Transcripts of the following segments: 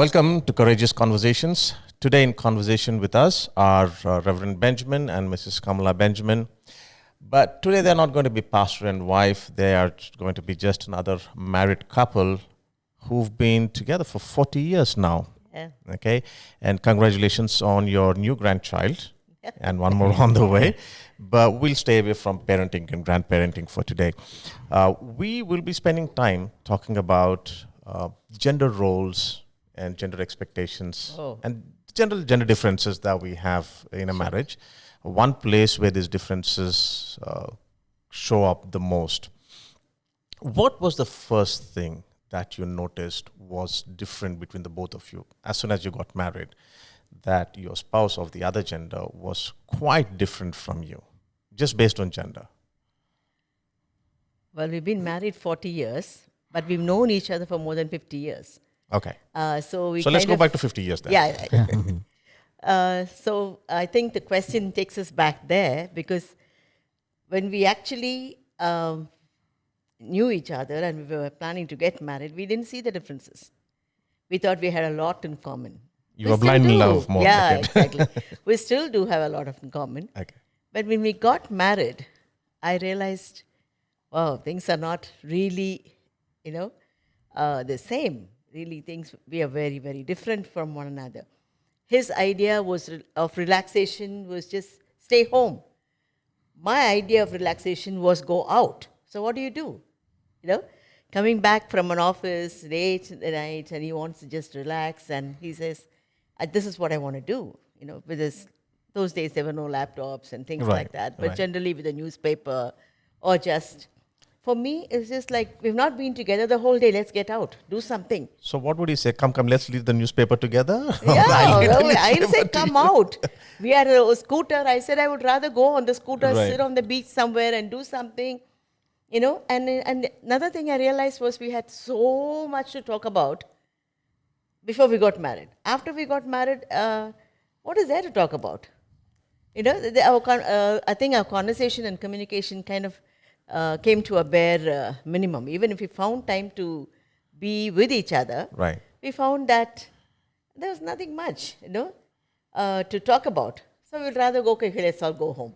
Welcome to Courageous Conversations. Today in conversation with us are Reverend Benjamin and Mrs. Kamala Benjamin. But today they're not going to be pastor and wife. They are going to be just another married couple who've been together for 40 years now. Yeah. Okay. And congratulations on your new grandchild and one more on the way. But we'll stay away from parenting and grandparenting for today. We will be spending time talking about gender roles and gender expectations and general gender differences that we have in a marriage. One place where these differences show up the most. What was the first thing that you noticed was different between the both of you as soon as you got married, that your spouse of the other gender was quite different from you, just based on gender? Well, we've been married 40 years, but we've known each other for more than 50 years. Okay. So let's go back to 50 years then. Yeah. So I think the question takes us back there, because when we actually knew each other and we were planning to get married, we didn't see the differences. We thought we had a lot in common. You were blind in love more. Yeah, exactly. We still do have a lot in common. Okay. But when we got married, I realized, wow, things are not really, the same. Really, we are very, very different from one another. His idea of relaxation was just stay home. My idea of relaxation was go out. So what do? Coming back from an office late in the night, and he wants to just relax, and he says, this is what I want to do. With those days there were no laptops and things like that, but generally with a newspaper or just... For me, it's just like, we've not been together the whole day. Let's get out, do something. So what would he say? Come, let's leave the newspaper together? Yeah, I said, come out. We had a scooter. I said, I would rather go on the scooter, sit on the beach somewhere and do something. And another thing I realized was we had so much to talk about before we got married. After we got married, what is there to talk about? I think our conversation and communication kind of came to a bare minimum. Even if we found time to be with each other, we found that there was nothing much, to talk about. So we'd rather go, okay, let's all go home.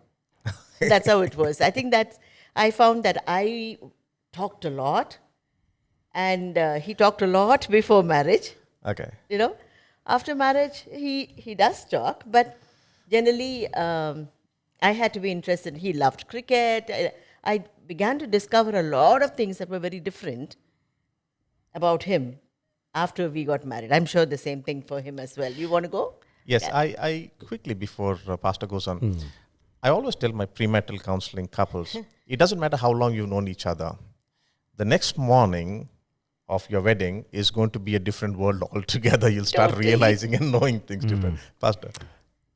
That's how it was. I think that I found that I talked a lot, and he talked a lot before marriage. Okay. After marriage, he does talk, but generally I had to be interested. He loved cricket. I began to discover a lot of things that were very different about him after we got married. I'm sure the same thing for him as well. You want to go? Yes, yeah. I quickly, before Pastor goes on, I always tell my premarital counseling couples, it doesn't matter how long you've known each other. The next morning of your wedding is going to be a different world altogether. You'll start realizing and knowing things different. Pastor?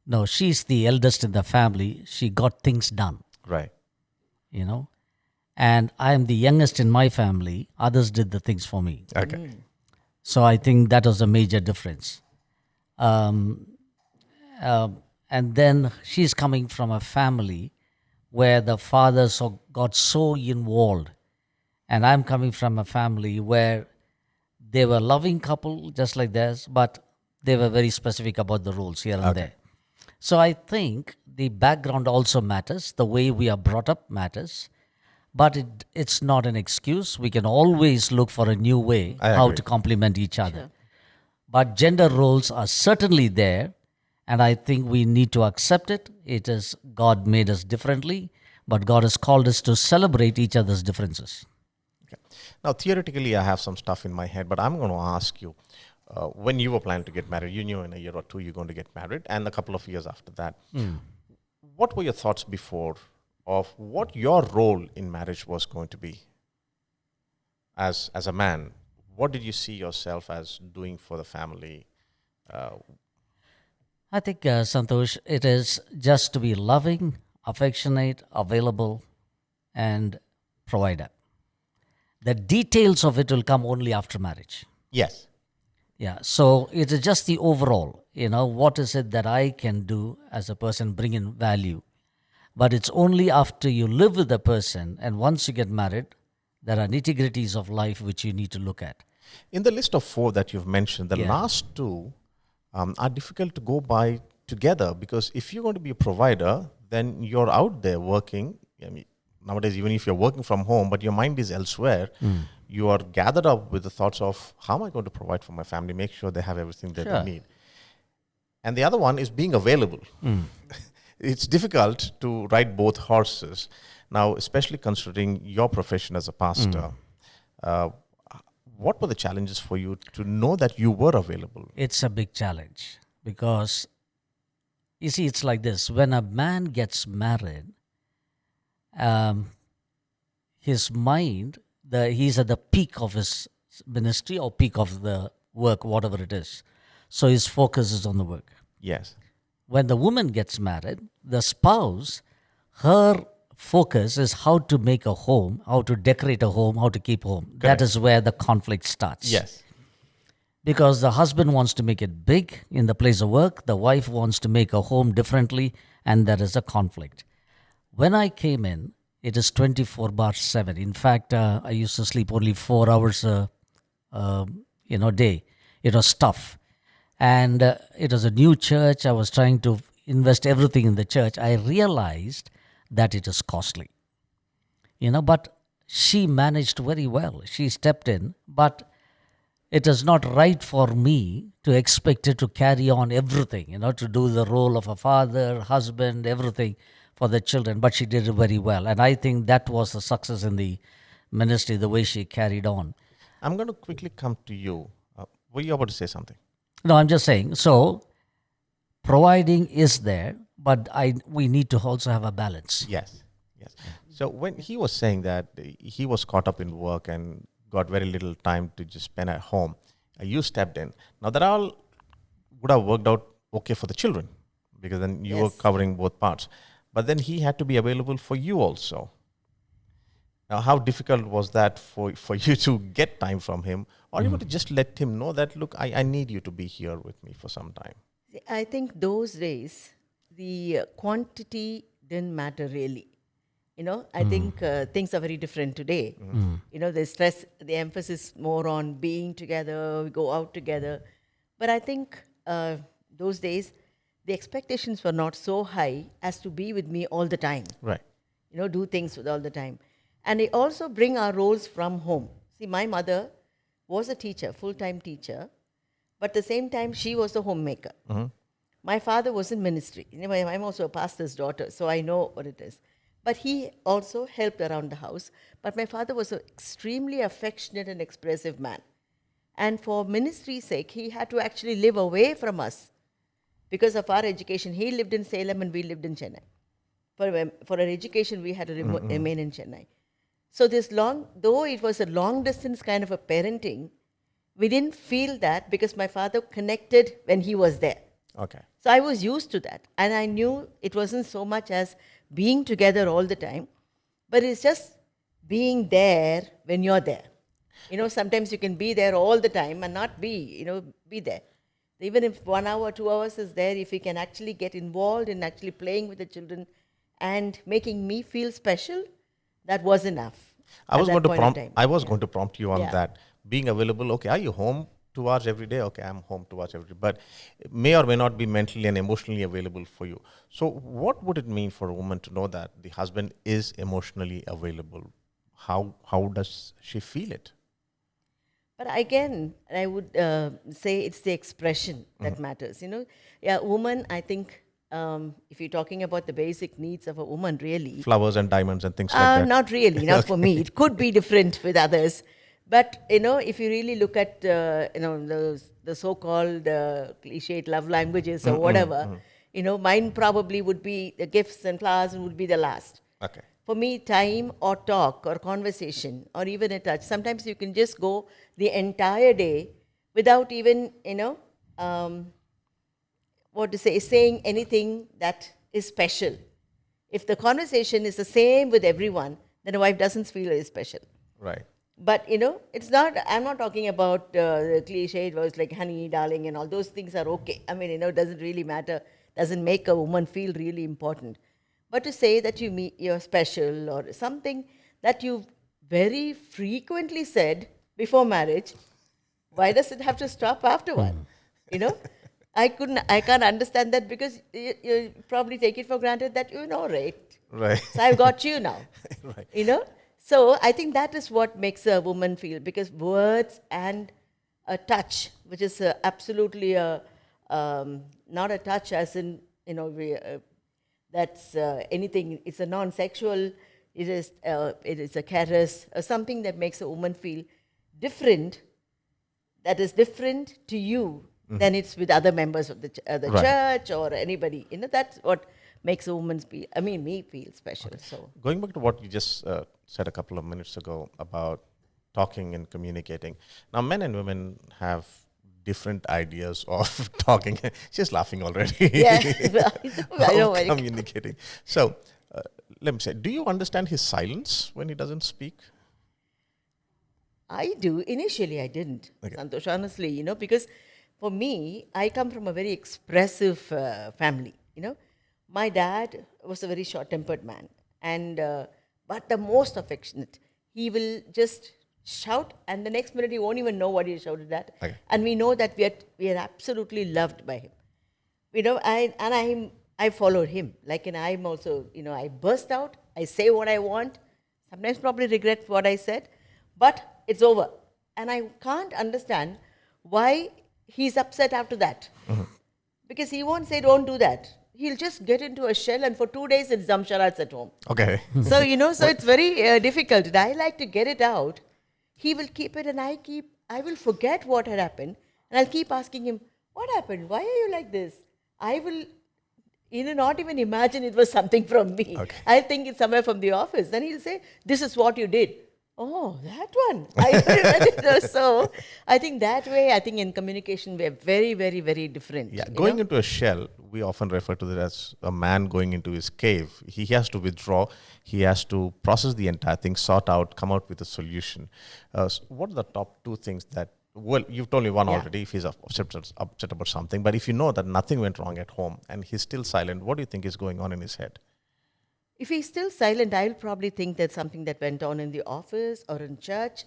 No, she's the eldest in the family. She got things done. Right. And I am the youngest in my family. Others did the things for me. Okay. So I think that was a major difference. And then she's coming from a family where the father got so involved. And I'm coming from a family where they were a loving couple, just like theirs, but they were very specific about the rules here and there. So I think the background also matters. The way we are brought up matters. But it's not an excuse. We can always look for a new way how to complement each other. Sure. But gender roles are certainly there, and I think we need to accept it. It is God made us differently, but God has called us to celebrate each other's differences. Okay. Now, theoretically, I have some stuff in my head, but I'm going to ask you, when you were planning to get married, you knew in a year or two you're going to get married, and a couple of years after that. What were your thoughts before of what your role in marriage was going to be as a man? What did you see yourself as doing for the family? I think, Santhosh, it is just to be loving, affectionate, available, and provider. The details of it will come only after marriage. Yes. Yeah, so it is just the overall, what is it that I can do as a person, bring in value. But it's only after you live with the person, and once you get married, there are nitty-gritties of life which you need to look at. In the list of four that you've mentioned, the Yeah. last two are difficult to go by together, because if you're going to be a provider, then you're out there working. I mean, nowadays, even if you're working from home, but your mind is elsewhere, you are gathered up with the thoughts of how am I going to provide for my family, make sure they have everything that they Sure. need. And the other one is being available. It's difficult to ride both horses. Now, especially considering your profession as a pastor, uh, what were the challenges for you to know that you were available? It's a big challenge because you see, it's like this: when a man gets married, um, his mind, he's at the peak of his ministry or peak of the work, whatever it is. So his focus is on the work. Yes. When the woman gets married, the spouse, her focus is how to make a home, how to decorate a home, how to keep home. That Correct. is where the conflict starts. Yes. Because the husband wants to make it big in the place of work, the wife wants to make a home differently, and there is a conflict. When I came in, it is 24/7. In fact, I used to sleep only 4 hours day. It was tough. And it was a new church. I was trying to invest everything in the church. I realized that it is costly. But she managed very well. She stepped in, but it is not right for me to expect her to carry on everything, to do the role of a father, husband, everything for the children. But she did it very well. And I think that was the success in the ministry, the way she carried on. I'm going to quickly come to you. Were you about to say something? No, I'm just saying. So, providing is there, but we need to also have a balance. Yes. Yes. So when he was saying that he was caught up in work and got very little time to just spend at home, you stepped in. Now that all would have worked out okay for the children, because then you were Yes. covering both parts. But then he had to be available for you also. Now, how difficult was that for you to get time from him, or even to just let him know that, look, I need you to be here with me for some time? See, I think those days the quantity didn't matter really. I think things are very different today. The stress, the emphasis more on being together, we go out together. But I think those days the expectations were not so high as to be with me all the time. Right. Do things with all the time. And they also bring our roles from home. See, my mother was a teacher, full-time teacher, but at the same time, she was a homemaker. My father was in ministry. I'm also a pastor's daughter, so I know what it is. But he also helped around the house. But my father was an extremely affectionate and expressive man. And for ministry's sake, he had to actually live away from us because of our education. He lived in Salem and we lived in Chennai. For our education, we had to remain in Chennai. So though it was a long distance kind of a parenting, we didn't feel that because my father connected when he was there. Okay. So I was used to that. And I knew it wasn't so much as being together all the time, but it's just being there when you're there. Sometimes you can be there all the time and not be there. Even if 1 hour, 2 hours is there, if you can actually get involved in actually playing with the children and making me feel special, that was enough. I was going to prompt you on Yeah. that. Being available, okay, are you home 2 hours every day? Okay, I'm home 2 hours every day. But it may or may not be mentally and emotionally available for you. So what would it mean for a woman to know that the husband is emotionally available? How does she feel it? But again, I would say it's the expression that matters. Woman, I think, if you're talking about the basic needs of a woman, really, Flowers and diamonds and things like that. not really, not for me. It could be different with others. But, if you really look at, the so-called cliched love languages or whatever, mine probably would be the gifts and flowers would be the last. Okay. For me, time or talk or conversation or even a touch, sometimes you can just go the entire day without even, saying anything that is special. If the conversation is the same with everyone, then a wife doesn't feel it is special. Right. But, I'm not talking about the cliche words like honey, darling, and all those things are okay. I mean, it doesn't really matter, doesn't make a woman feel really important. But to say that you're special or something that you very frequently said before marriage, Why does it have to stop after one? You know, I can't understand that because you probably take it for granted that you know, right? Right. So I've got you now. Right. You know? So I think that is what makes a woman feel, because words and a touch, which is absolutely not a touch as in, that's anything, it's a non-sexual, it is a caress, or something that makes a woman feel different, that is different to you than it's with other members of the Right. church or anybody. That's what makes a woman feel, me feel special. So Going back to what you just said a couple of minutes ago about talking and communicating. Now, men and women have different ideas of talking. She's laughing already. yeah, I know. Of communicating. So, let me say, do you understand his silence when he doesn't speak? I do. Initially, I didn't, Okay. Santhosh, honestly, because for me, I come from a very expressive family. My dad was a very short-tempered man, and but the most affectionate. He will just shout, and the next minute he won't even know what he shouted at, Okay. and we know that we are absolutely loved by him. I followed him. And I'm also, I burst out, I say what I want, sometimes probably regret what I said, but it's over. And I can't understand why he's upset after that. Because he won't say, don't do that. He'll just get into a shell, and for 2 days it's Zamsharats at home. Okay. So, so it's very difficult. And I like to get it out. He will keep it, and I will forget what had happened, and I'll keep asking him, what happened? Why are you like this? I will, not even imagine it was something from me. Okay. I think it's somewhere from the office. Then he'll say, this is what you did. Oh, that one. I remember. So I think that way, in communication, we're very, very, very different. Yeah, going into a shell, we often refer to that as a man going into his cave. He has to withdraw. He has to process the entire thing, sort out, come out with a solution. So what are the top two things that, well, you've told me one already, if he's upset about something, but if you know that nothing went wrong at home and he's still silent, what do you think is going on in his head? If he's still silent, I'll probably think there's something that went on in the office or in church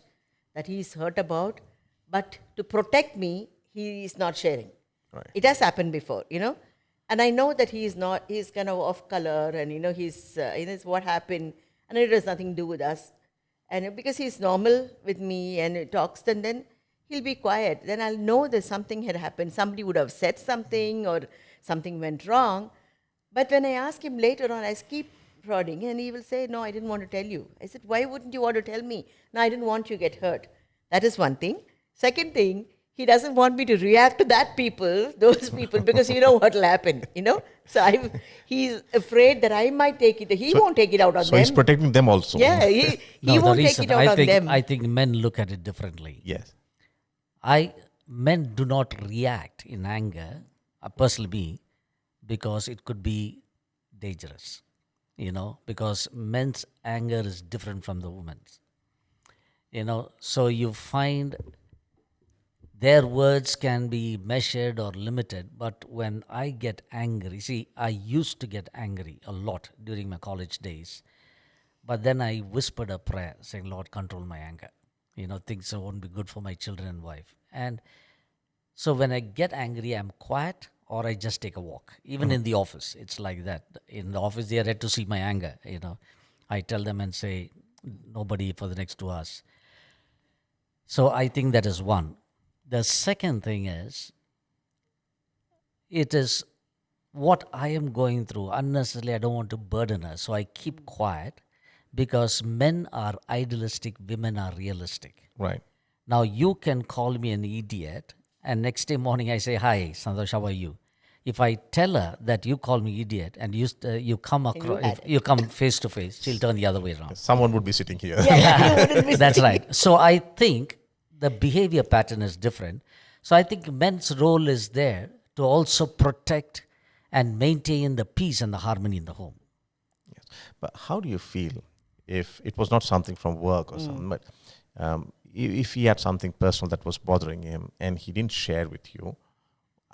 that he's hurt about. But to protect me, he is not sharing. Right. It has happened before, And I know that he's kind of off color, and, he's, it's what happened, and it has nothing to do with us. And because he's normal with me and he talks, and then he'll be quiet. Then I'll know that something had happened. Somebody would have said something or something went wrong. But when I ask him later on, I keep prodding, and he will say, no, I didn't want to tell you. I said, why wouldn't you want to tell me? No, I didn't want you to get hurt. That is one thing. Second thing, he doesn't want me to react to those people, because you know what will happen, So he's afraid that I might take it. He won't take it out on them. So he's protecting them also. Yeah, he No, won't take it out I on think, them. I think men look at it differently. Yes. Men do not react in anger, personally me, because it could be dangerous, because men's anger is different from the women's. So you find their words can be measured or limited, but when I get angry, see, I used to get angry a lot during my college days, but then I whispered a prayer saying, Lord, control my anger. Things won't be good for my children and wife. And so when I get angry, I'm quiet or I just take a walk. Even in the office, it's like that. In the office, they are ready to see my anger. I tell them and say, nobody for the next 2 hours. So I think that is one. The second thing is, it is what I am going through. Unnecessarily, I don't want to burden her. So I keep quiet, because men are idealistic, women are realistic. Right. Now, you can call me an idiot, and next day morning I say, hi, Santhosh, how are you? If I tell her that you call me idiot and you come across, if you come face to face, she'll turn the other way around. Someone would be sitting here. That's right. So I think the behavior pattern is different. So I think men's role is there to also protect and maintain the peace and the harmony in the home. Yes. But how do you feel if it was not something from work or something, but if he had something personal that was bothering him and he didn't share with you,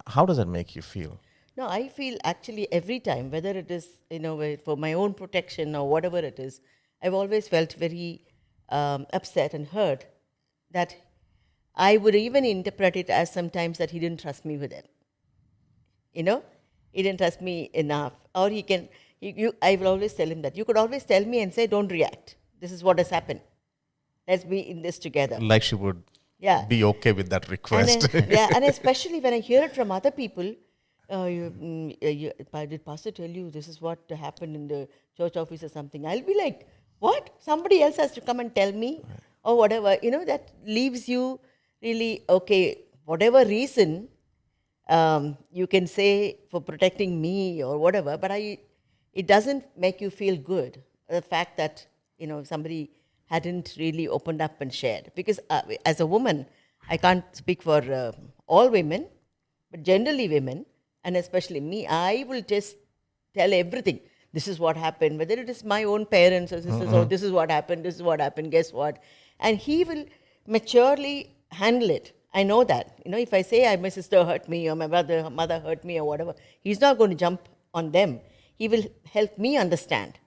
how does that make you feel? No, I feel actually every time, whether it is, for my own protection or whatever it is, I've always felt very upset and hurt that I would even interpret it as sometimes that he didn't trust me with it. You know, he didn't trust me enough. Or he can, I will always tell him that. You could always tell me and say, don't react. This is what has happened. Let's be in this together. Like she would Yeah. be okay with that request. And especially when I hear it from other people, did Pastor tell you this is what happened in the church office or something? I'll be like, what? Somebody else has to come and tell me or whatever. You know, that leaves you really, okay, whatever reason you can say for protecting me or whatever, but it doesn't make you feel good. The fact that, somebody hadn't really opened up and shared. Because as a woman, I can't speak for all women, but generally women, and especially me, I will just tell everything. This is what happened, whether it is my own parents or sisters, or this is what happened, guess what? And he will maturely handle it. I know that. If I say my sister hurt me or my mother hurt me or whatever, he's not going to jump on them. He will help me understand,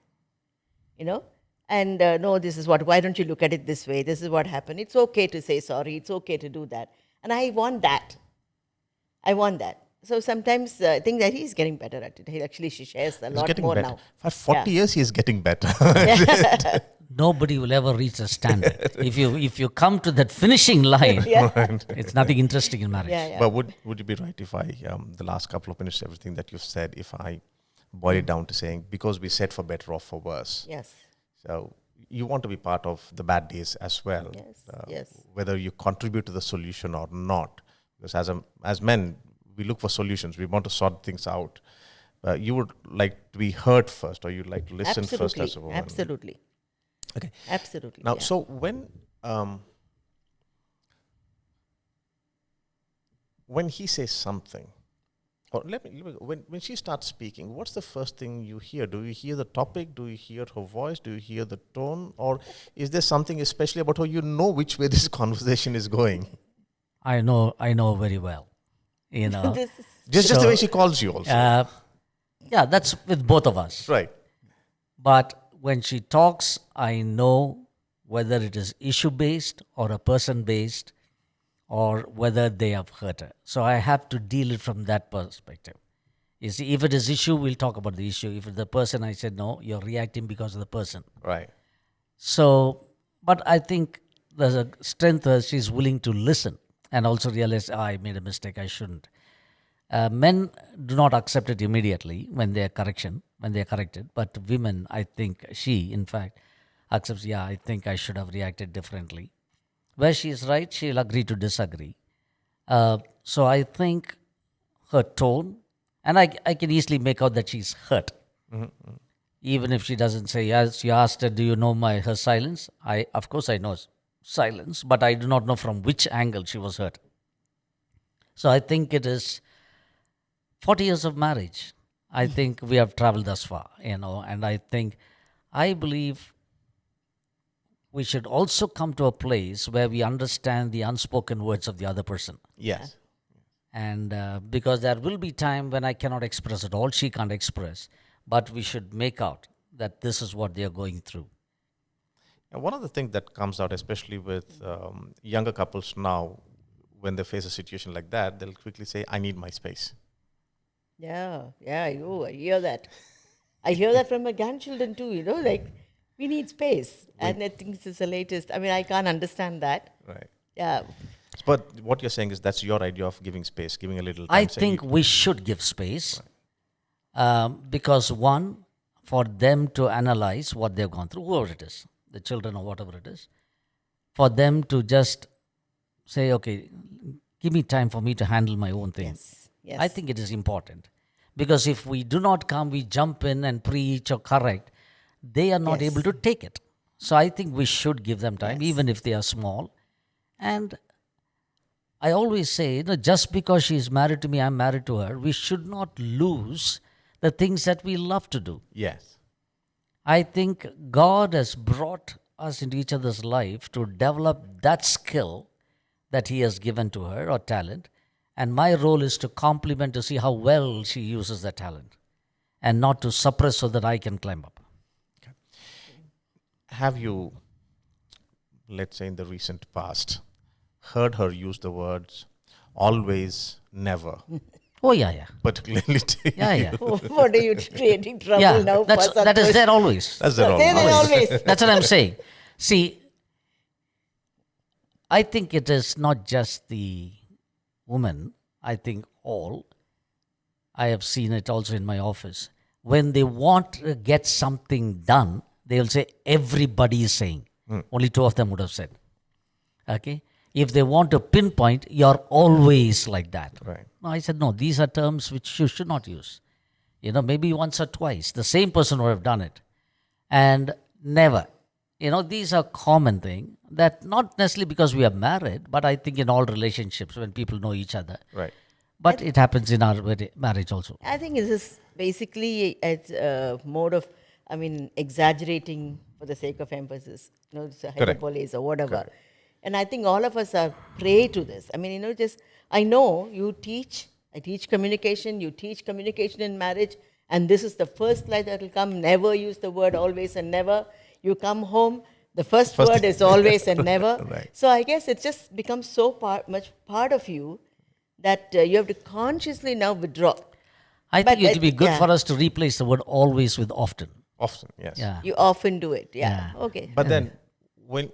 and no, this is why don't you look at it this way? This is what happened. It's okay to say sorry. It's okay to do that. And I want that. So sometimes I think that he's getting better at it. She shares a lot more better. now. For 40 years, he is getting better. Nobody will ever reach a standard. If you come to that finishing line, it's nothing interesting in marriage. Yeah. But would you be right if I, the last couple of minutes, everything that you've said, if I boil it down to saying, because we said for better or for worse. Yes. So you want to be part of the bad days as well. Yes. Whether you contribute to the solution or not. Because as men, we look for solutions. We want to sort things out. You would like to be heard first, or you'd like to listen first as a woman. Absolutely. Okay. Absolutely. Now, so when he says something, or when she starts speaking, what's the first thing you hear? Do you hear the topic? Do you hear her voice? Do you hear the tone? Or is there something especially about her you know which way this conversation is going? I know very well. This is Just the way she calls you also. Yeah, that's with both of us. Right. But when she talks, I know whether it is issue-based or a person-based, or whether they have hurt her. So I have to deal it from that perspective. You see, if it is issue, we'll talk about the issue. If it's the person, I said, no, you're reacting because of the person. Right. So, but I think there's a strength that she's willing to listen and also realize, I made a mistake, I shouldn't. Men do not accept it immediately when they are corrected. But women, I think she, in fact, accepts, I think I should have reacted differently. Where she is right, she'll agree to disagree. So I think her tone, and I can easily make out that she's hurt. Mm-hmm. Even if she doesn't say, yes, you asked her, do you know her silence? Of course I know silence, but I do not know from which angle she was hurt. So I think it is 40 years of marriage. I think we have traveled thus far, and I believe we should also come to a place where we understand the unspoken words of the other person. Yes. And because there will be time when I cannot express it all, she can't express, but we should make out that this is what they are going through. And one of the things that comes out, especially with younger couples now, when they face a situation like that, they'll quickly say, I need my space. Yeah, I hear that. I hear that from my grandchildren too, like, we need space. And I think this is the latest. I mean, I can't understand that. Right. Yeah. But what you're saying is that's your idea of giving space, giving a little time. I think we should give space, because one, for them to analyze what they've gone through, whoever it is, the children or whatever it is, for them to just say, okay, give me time for me to handle my own thing. Yes. I think it is important, because if we do not come, we jump in and preach or correct, they are not able to take it. So I think we should give them time, even if they are small. And I always say, just because she is married to me, I'm married to her, we should not lose the things that we love to do. Yes. I think God has brought us into each other's life to develop that skill that He has given to her, or talent. And my role is to complement, to see how well she uses that talent, and not to suppress so that I can climb up. Okay. Have you, let's say in the recent past, heard her use the words always, never, Oh, yeah. particularly to Yeah, you. yeah. What are you creating trouble Yeah, now? that is there always. That's it all. There always. That's what I'm saying. See, I think it is not just the woman. I think all. I have seen it also in my office. When they want to get something done, they will say, everybody is saying. Only two of them would have said. Okay? If they want to pinpoint, you're always like that. Right. No, I said, no, these are terms which you should not use. Maybe once or twice. The same person would have done it. And never. These are common thing that not necessarily because we are married, but I think in all relationships when people know each other. Right. But it happens in our marriage also. I think this is basically it's a mode of, exaggerating for the sake of emphasis. It's a hyperbole or whatever. Correct. And I think all of us are prey to this. I know you teach, I teach communication, you teach communication in marriage, and this is the first slide that will come. Never use the word always and never. You come home, the first word is always and never. Right. So I guess it just becomes so much part of you that you have to consciously now withdraw. I think it will be good yeah. for us to replace the word always with often. Often, yes. Yeah. You often do it, yeah. Okay. But then, when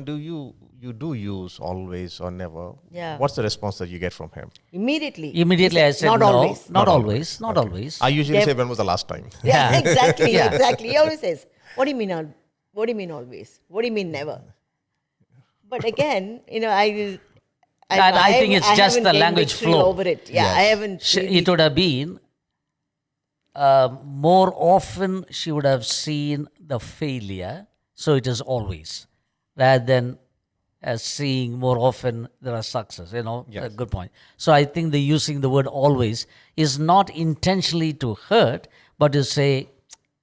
do you do use always or never? Yeah. What's the response that you get from him? Immediately. Immediately I said, not no, always. not always, not always. I usually Yeah. say, when was the last time? Yeah, Yeah. exactly, Yeah. exactly. He always says, what do you mean what do you mean always? What do you mean never? But again, I think it's just haven't the gained language victory flow. over it. Yeah, I haven't. It would have been more often she would have seen the failure, so it is always, rather than seeing more often there are success. A good point. So I think the using the word always is not intentionally to hurt, but to say,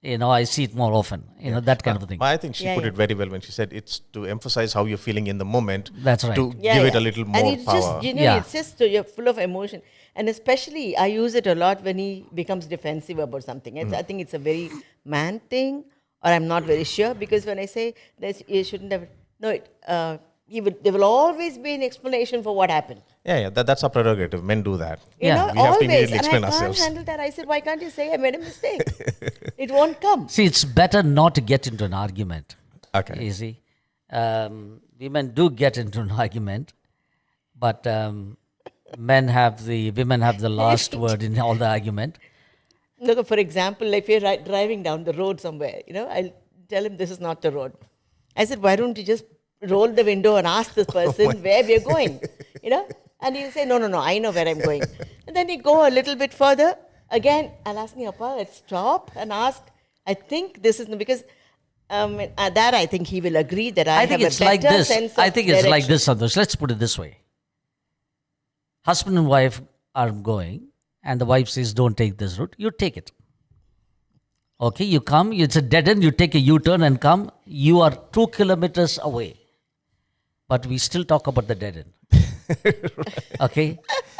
I see it more often. That kind of a thing. But I think she Yeah, put yeah. it very well when she said it's to emphasize how you're feeling in the moment. That's right. To Yeah, give it yeah. a little and more it's power. just, Yeah. it's just you're full of emotion. And especially, I use it a lot when he becomes defensive about something. I think it's a very man thing, or I'm not very sure, because when I say that you shouldn't have, there will always be an explanation for what happened. That's our prerogative. Men do that. You Yeah. know, We have to always. immediately And I explain can't ourselves. handle that. I said, why can't you say I made a mistake? It won't come. See, it's better not to get into an argument. Okay. You see, women do get into an argument, but women have the last word in all the argument. Look, for example, if you're driving down the road somewhere, I'll tell him this is not the road. I said, why don't you just roll the window and ask this person where we're going? And he'll say, no, I know where I'm going. And then he go a little bit further. Again, I'll ask him, let's stop and ask. I think this is because that I think he will agree that I think have it's a like better this. sense of I think it's like direction. this, Santhosh. Let's put it this way. Husband and wife are going, and the wife says, don't take this route. You take it. Okay, you come, it's a dead end, you take a U-turn and come. You are 2 kilometers away. But we still talk about the dead end. Okay?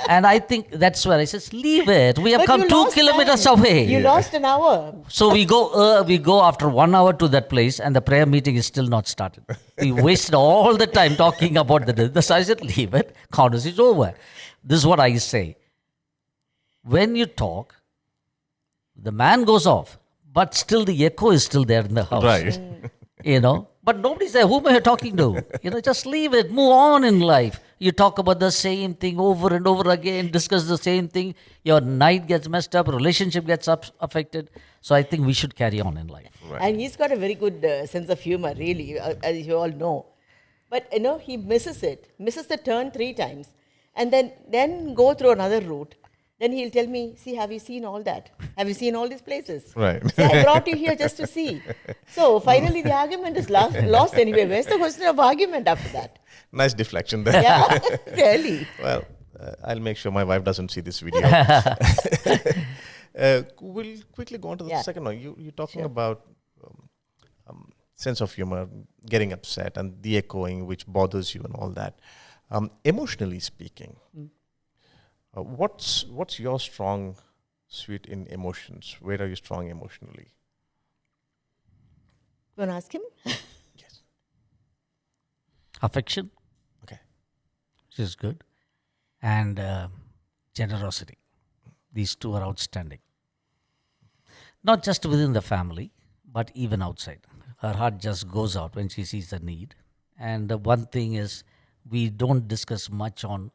And I think that's where I says, leave it. We have But come you 2 lost kilometers time. away. You lost an hour. So we go after 1 hour to that place, and the prayer meeting is still not started. We wasted all the time talking about the so I said, leave it. Conversation is over. This is what I say. When you talk, the man goes off, but still the echo is still there in the house. Right. But nobody's there. Whom are you talking to? Just leave it. Move on in life. You talk about the same thing over and over again, discuss the same thing. Your night gets messed up, relationship gets affected. So I think we should carry on in life. Right. And he's got a very good sense of humor, really, as you all know. But, he misses the turn 3 times. And then go through another route. Then he'll tell me, see, have you seen all that? Have you seen all these places? Right. See, I brought you here just to see. So finally the argument is lost anyway. Where's the question of argument after that? Nice deflection there. Yeah, really. Well, I'll make sure my wife doesn't see this video. We'll quickly go on to the second one. You're talking about sense of humor, getting upset, and the echoing, which bothers you and all that. Emotionally speaking, what's your strong suite in emotions? Where are you strong emotionally? You want to ask him? Yes. Affection. Okay. She's good. And generosity. These two are outstanding. Not just within the family, but even outside. Her heart just goes out when she sees the need. And the one thing is, we don't discuss much on,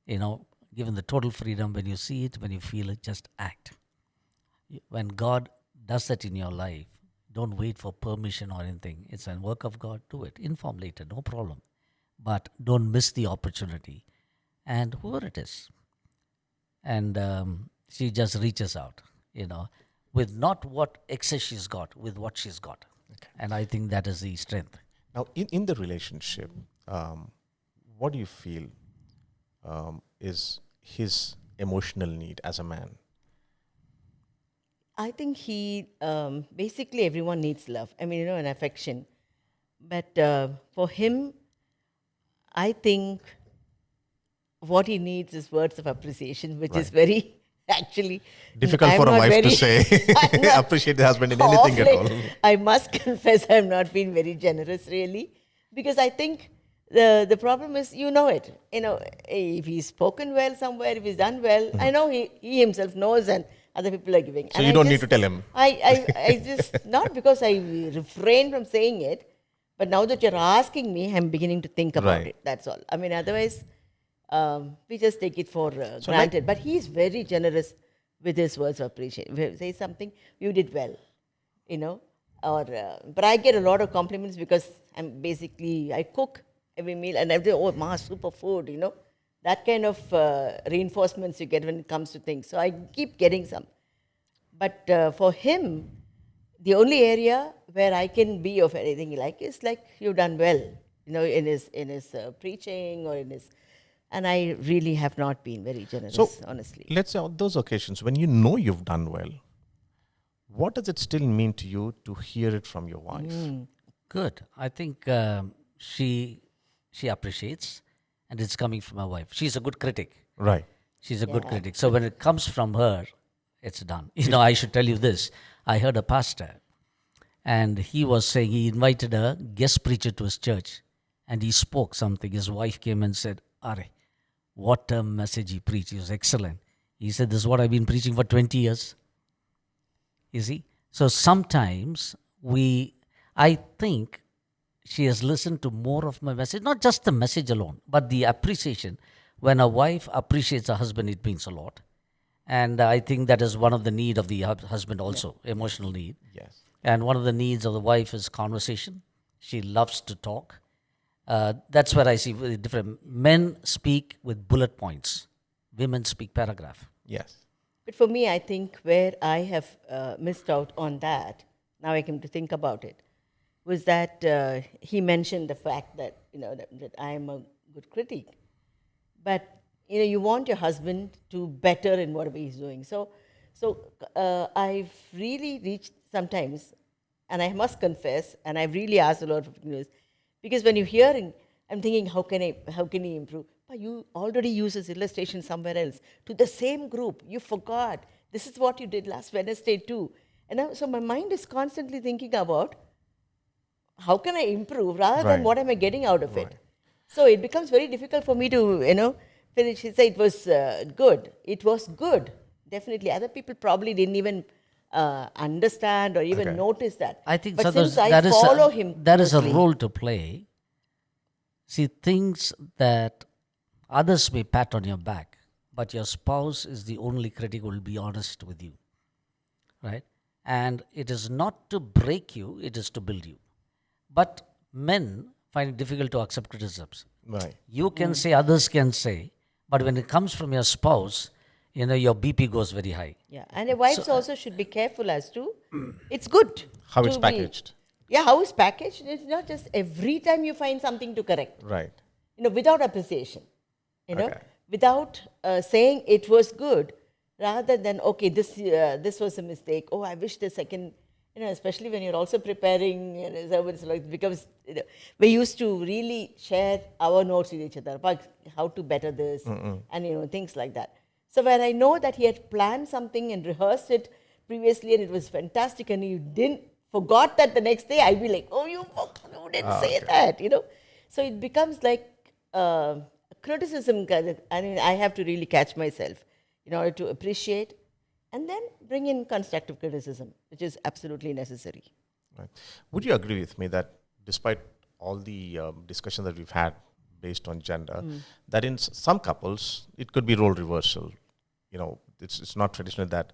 given the total freedom, when you see it, when you feel it, just act. When God does that in your life, don't wait for permission or anything. It's a work of God. Do it. Inform later, no problem. But don't miss the opportunity. And whoever it is, and she just reaches out, with not what excess she's got, with what she's got. Okay. And I think that is the strength. Now, in the relationship, what do you feel is his emotional need as a man? I think basically everyone needs love. I mean, and affection. But for him, I think what he needs is words of appreciation, which is very, actually, difficult I'm for a not wife to say, appreciate the husband in anything at all. I must confess I'm not been very generous, really, because I think the problem is, it. If he's spoken well somewhere, if he's done well, I know he himself knows, and other people are giving. So you don't need to tell him. I just, not because I refrain from saying it, but now that you're asking me, I'm beginning to think about it. That's all. I mean, otherwise, we just take it for granted. But he's very generous with his words of appreciation. If he says something, you did well, but I get a lot of compliments because I cook every meal, and I say, oh, ma, super food, that kind of reinforcements you get when it comes to things. So I keep getting some. But for him, the only area where I can be of anything is like, you've done well, in his preaching or in his. And I really have not been very generous, honestly. Let's say on those occasions when you've done well, what does it still mean to you to hear it from your wife? Good. I think she appreciates, and it's coming from her wife. She's a good critic. Right. She's a good critic. So when it comes from her, it's done. I should tell you this. I heard a pastor, and he was saying he invited a guest preacher to his church, and he spoke something. His wife came and said, Are, what a message he preached. He was excellent. He said, this is what I've been preaching for 20 years. You see? So sometimes I think she has listened to more of my message, not just the message alone, but the appreciation. When a wife appreciates her husband, it means a lot. And I think that is one of the need of the husband also, emotional need. Yes. And one of the needs of the wife is conversation. She loves to talk. That's where I see different. Men speak with bullet points. Women speak paragraph. Yes. But for me, I think where I have missed out on that, now I came to think about it, was that he mentioned the fact that, that I am a good critic. But, you want your husband to better in whatever he's doing. So I've really reached sometimes, and I must confess, and I've really asked a lot of forgiveness, because when you're hearing, I'm thinking, how can he improve? But you already use this illustration somewhere else to the same group. You forgot. This is what you did last Wednesday too. And so my mind is constantly thinking about how can I improve rather than what am I getting out of it. So it becomes very difficult for me to, finish. He said it was good. It was good, definitely. Other people probably didn't even understand or even notice that. I think but so since I follow him there is a closely, role to play. See, things that others may pat on your back, but your spouse is the only critic who will be honest with you, right? And it is not to break you, it is to build you. But men find it difficult to accept criticisms. Right. You can say, others can say, but when it comes from your spouse, your BP goes very high. Yeah, and the wives also should be careful as to, it's good. How it's packaged. How it's packaged. It's not just every time you find something to correct. Right. Without appreciation. Without saying it was good, rather than, okay, this was a mistake. Oh, I wish the second, especially when you're also preparing, because we used to really share our notes with each other about how to better this and, things like that. So when I know that he had planned something and rehearsed it previously and it was fantastic and you forgot that the next day, I'd be like, oh, you didn't say that, So it becomes like criticism, I mean, I have to really catch myself in order to appreciate and then bring in constructive criticism, which is absolutely necessary. Right. Would you agree with me that despite all the discussion that we've had based on gender, that in some couples it could be role reversal? You know, it's not traditional that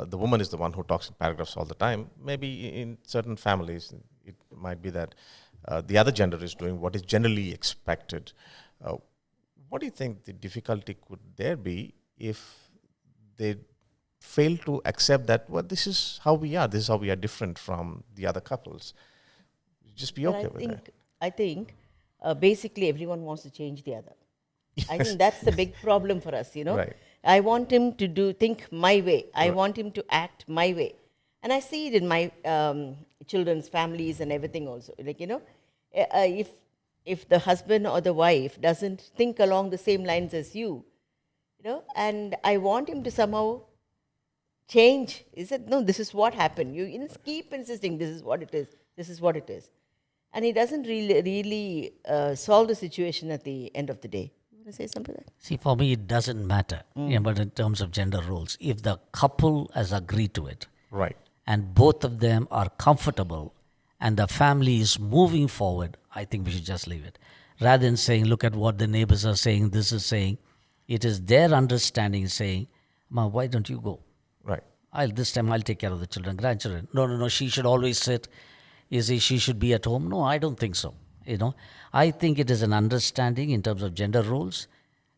the woman is the one who talks in paragraphs all the time. Maybe in certain families, it might be that the other gender is doing what is generally expected. What do you think the difficulty could there be if they fail to accept that, well, this is how we are, different from the other couples? Just be But okay with that. I think basically everyone wants to change the other. I think that's the big problem for us, Right. I want him to think my way. I want him to act my way. And I see it in my children's families and everything also. Like, if the husband or the wife doesn't think along the same lines as and I want him to somehow change. He said, no, this is what happened. You keep insisting, this is what it is. This is what it is. And he doesn't really solve the situation at the end of the day. You want to say something like that? See, for me, it doesn't matter, but in terms of gender roles, if the couple has agreed to it, Right. and both of them are comfortable and the family is moving forward, I think we should just leave it. Rather than saying, look at what the neighbors are saying, this is saying, it is their understanding saying, Ma, why don't you go? Right. This time I'll take care of the children, grandchildren. No, she should always sit. She should be at home. No, I don't think so. I think it is an understanding in terms of gender roles.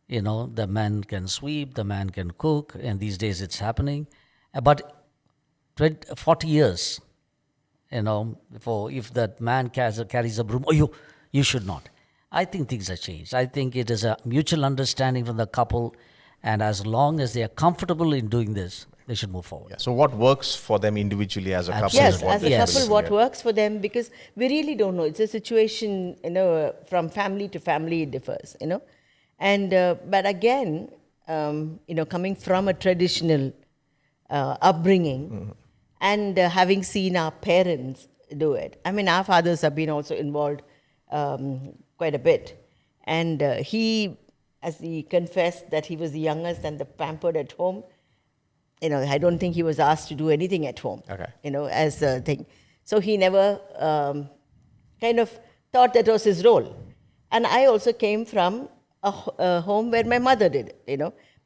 The man can sweep, the man can cook, and these days it's happening. But 40 years, if that man carries a broom, you should not. I think things have changed. I think it is a mutual understanding from the couple, and as long as they are comfortable in doing this, they should move forward. Yeah. So what works for them individually as a couple? Absolutely. Yes, is what as they a should couple, be what looking at. works for them, because we really don't know. It's a situation, from family to family it differs, And, but again, coming from a traditional upbringing and having seen our parents do it. I mean, our fathers have been also involved quite a bit. And as he confessed that he was the youngest and the pampered at home, I don't think he was asked to do anything at home, Okay. as a thing. So he never kind of thought that was his role. And I also came from a home where my mother did,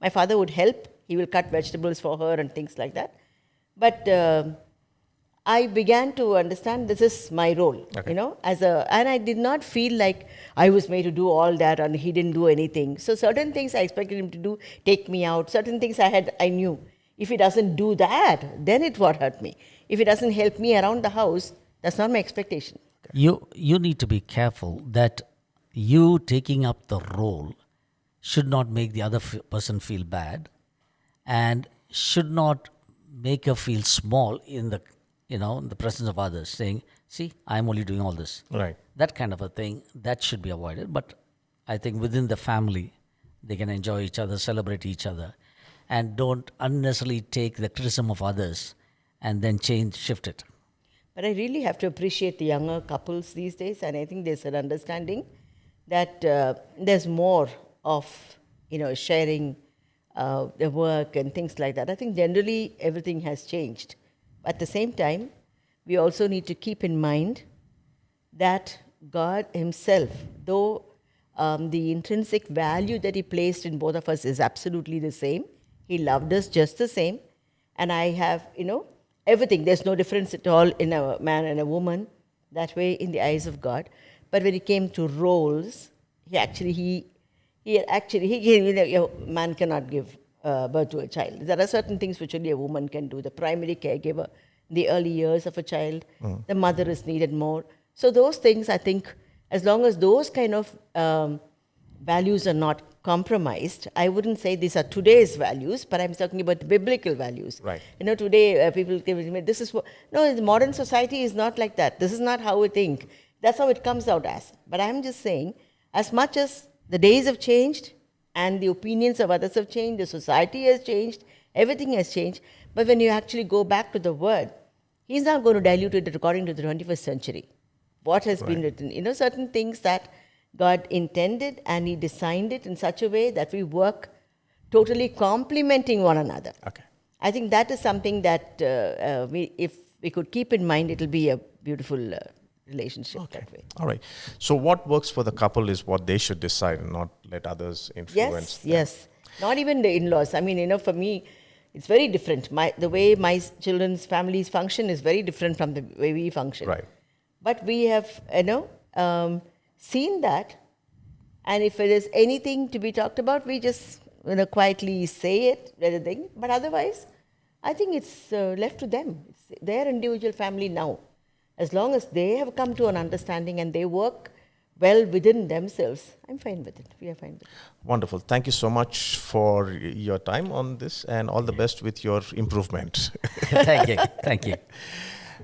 My father would help. He will cut vegetables for her and things like that. But I began to understand this is my role, Okay. and I did not feel like I was made to do all that and he didn't do anything. So certain things I expected him to do, take me out. Certain things I knew. If he doesn't do that, then it would hurt me. If he doesn't help me around the house, that's not my expectation. You need to be careful that you taking up the role should not make the other person feel bad, and should not make her feel small in the in the presence of others, saying, see, I'm only doing all this. Right. That kind of a thing, that should be avoided. But I think within the family, they can enjoy each other, celebrate each other, and don't unnecessarily take the criticism of others and then shift it. But I really have to appreciate the younger couples these days, and I think there's an understanding that there's more of sharing the work and things like that. I think generally everything has changed. At the same time, we also need to keep in mind that God Himself, though the intrinsic value that He placed in both of us is absolutely the same, He loved us just the same, and I have, everything. There's no difference at all in a man and a woman that way in the eyes of God. But when it came to roles, man cannot give birth to a child. There are certain things which only a woman can do. The primary caregiver, the early years of a child, the mother is needed more. So those things, I think, as long as those kind of values are not compromised, I wouldn't say these are today's values, but I'm talking about the biblical values. Right. Today people think this is what, no, the modern society is not like that. This is not how we think. That's how it comes out as. But I'm just saying, as much as the days have changed and the opinions of others have changed, the society has changed, everything has changed. But when you actually go back to the word, He's not going to dilute it according to the 21st century. What has been written, certain things that God intended, and He designed it in such a way that we work totally complementing one another. Okay. I think that is something that if we could keep in mind, it'll be a beautiful relationship that way. All right. So what works for the couple is what they should decide and not let others influence them. Yes. Not even the in-laws. I mean, for me, it's very different. The way my children's families function is very different from the way we function. Right. But we have, seen that, and if there is anything to be talked about, we just quietly say it, everything. But otherwise, I think it's left to them. It's their individual family now. As long as they have come to an understanding and they work well within themselves, I'm fine with it. We are fine with it. Wonderful. Thank you so much for your time on this, and all the best with your improvement. Thank you. Thank you.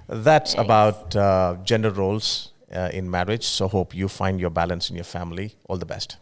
That's about gender roles in marriage. So hope you find your balance in your family. All the best.